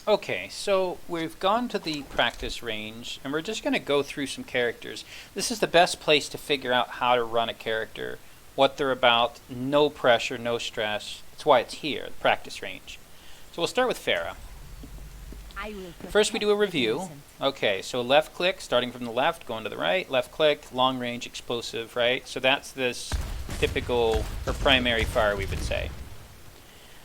Okay, so we've gone to the practice range, and we're just going to go through some characters. This is the best place to figure out how to run a character, what they're about, no pressure, no stress. That's why it's here, the practice range. So we'll start with Phara. First we do a review. Okay, so left click, starting from the left, going to the right, left click, long range, explosive, right? So that's this typical, or primary Phara, we would say.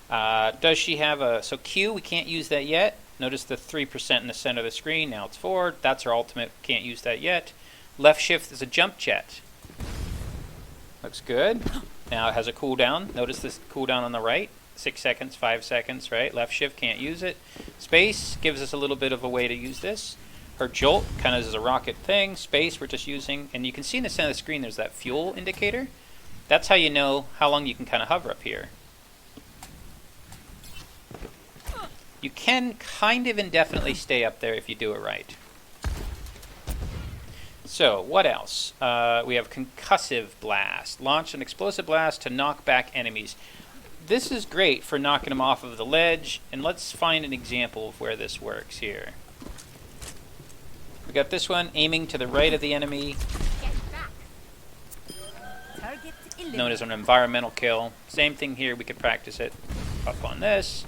Does she have a, so Q, we can't use that yet. Notice the 3% in the center of the screen, now it's 4. That's her ultimate, can't use that yet. Left shift is a jump jet. Looks good. Now it has a cooldown. Notice this cooldown on the right. 6 seconds, 5 seconds, right? Left shift, can't use it. Space gives us a little bit of a way to use this. Her jolt kind of is a rocket thing. Space we're just using. And you can see in the center of the screen there's that fuel indicator. That's how you know how long you can kind of hover up here. You can kind of indefinitely stay up there if you do it right. So, what else? We have concussive blast. Launch an explosive blast to knock back enemies. This is great for knocking them off of the ledge, and let's find an example of where this works here. We got this one, aiming to the right of the enemy. Known as an environmental kill. Same thing here, we could practice it up on this.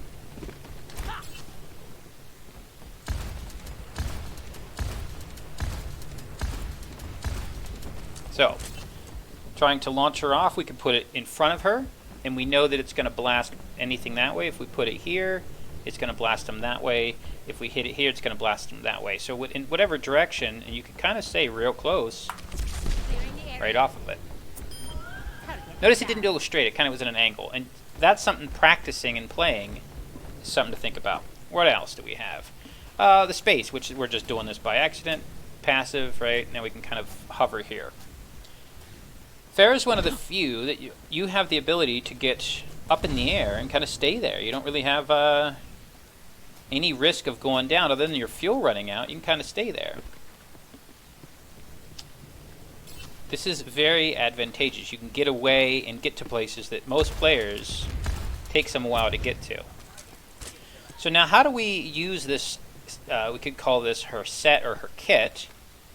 So, trying to launch her off, we can put it in front of her, and we know that it's going to blast anything that way. If we put it here, it's going to blast them that way. If we hit it here, it's going to blast them that way. So in whatever direction, and you can kind of stay real close right off of it. Notice it didn't go straight, it kind of was at an angle. And that's something practicing and playing is something to think about. What else do we have? The space, which we're just doing this by accident. Passive, right? Now we can kind of hover here. Phara is one of the few that you have the ability to get up in the air and kind of stay there. You don't really have any risk of going down other than your fuel running out. You can kind of stay there. This is very advantageous. You can get away and get to places that most players takes them a while to get to. So now how do we use this? We could call this her set or her kit.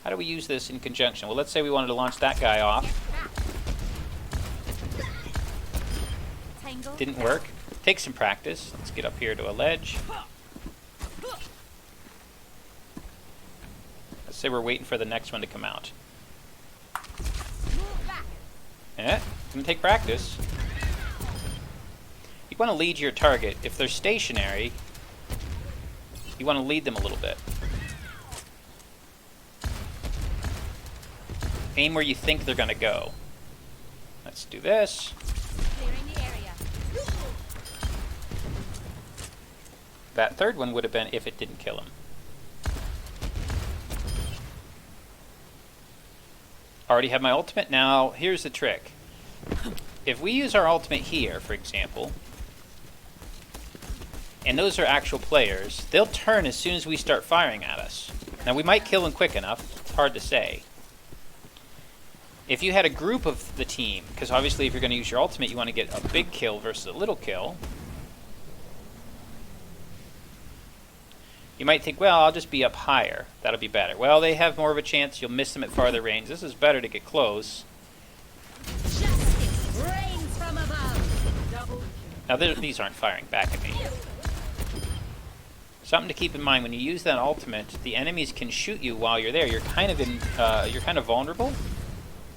How do we use this in conjunction? Well, let's say we wanted to launch that guy off. Didn't work. Take some practice. Let's get up here to a ledge. Let's say we're waiting for the next one to come out. Yeah, it's going to take practice. You want to lead your target. If they're stationary, you want to lead them a little bit. Aim where you think they're going to go. Let's do this. That third one would have been if it didn't kill him. Already have my ultimate. Now, here's the trick. If we use our ultimate here, for example, and those are actual players, they'll turn as soon as we start firing at us. Now, we might kill them quick enough. It's hard to say. If you had a group of the team, because obviously if you're going to use your ultimate, you want to get a big kill versus a little kill. You might think, well, I'll just be up higher. That'll be better. Well, they have more of a chance. You'll miss them at farther range. This is better to get close. Now, these aren't firing back at me. Something to keep in mind, when you use that ultimate, the enemies can shoot you while you're there. You're kind of vulnerable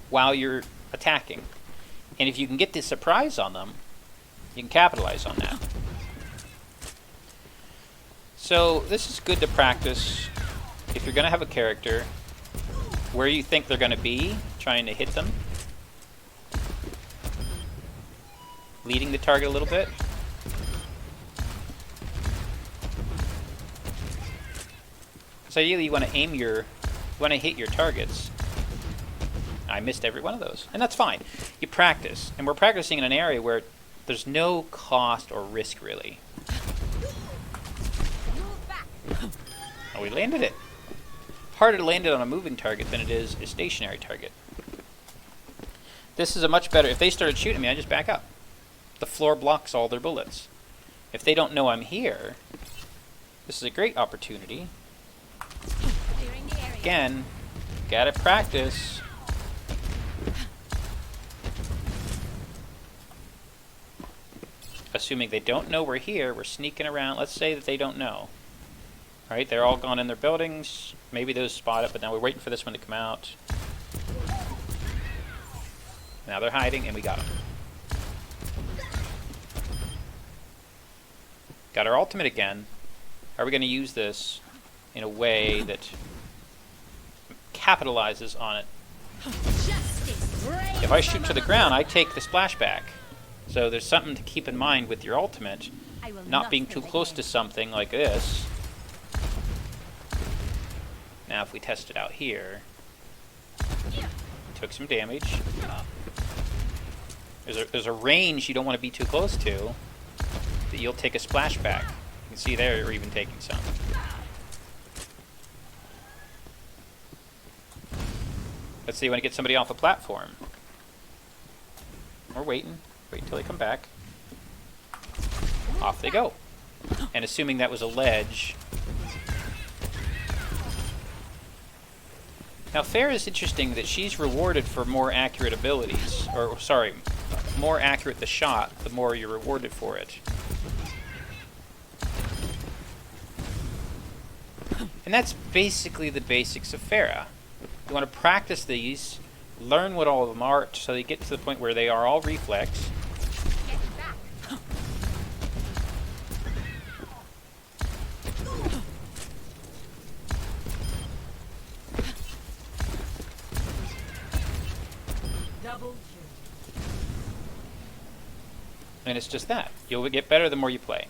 while you're attacking. And if you can get this surprise on them, you can capitalize on that. So this is good to practice if you're going to have a character where you think they're going to be, trying to hit them. Leading the target a little bit. So ideally you want to aim you want to hit your targets. I missed every one of those, and that's fine. You practice, and we're practicing in an area where there's no cost or risk really. Oh, we landed it. Harder to land it on a moving target than it is a stationary target. This is a much better, if they started shooting me, I just back up. The floor blocks all their bullets. If they don't know I'm here, This is a great opportunity. Clearing the area. Again, gotta practice. Assuming they don't know we're here, we're sneaking around. Let's say that they don't know. Alright, they're all gone in their buildings. Maybe those spot it, but now we're waiting for this one to come out. Now they're hiding, and we got them. Got our ultimate again. How are we going to use this in a way that capitalizes on it? If I shoot to the ground, I take the splashback. So there's something to keep in mind with your ultimate. Not being too close to something like this. Now if we test it out here, took some damage. There's a range you don't want to be too close to, that you'll take a splashback. You can see there we're even taking some. Let's see, you want to get somebody off a platform. We're waiting. Wait until they come back. Off they go. And assuming that was a ledge. Now, Phara is interesting that she's rewarded for more accurate abilities. Or, sorry, more accurate the shot, the more you're rewarded for it. And that's basically the basics of Phara. You want to practice these, learn what all of them are, so they get to the point where they are all reflex. And it's just that. You'll get better the more you play.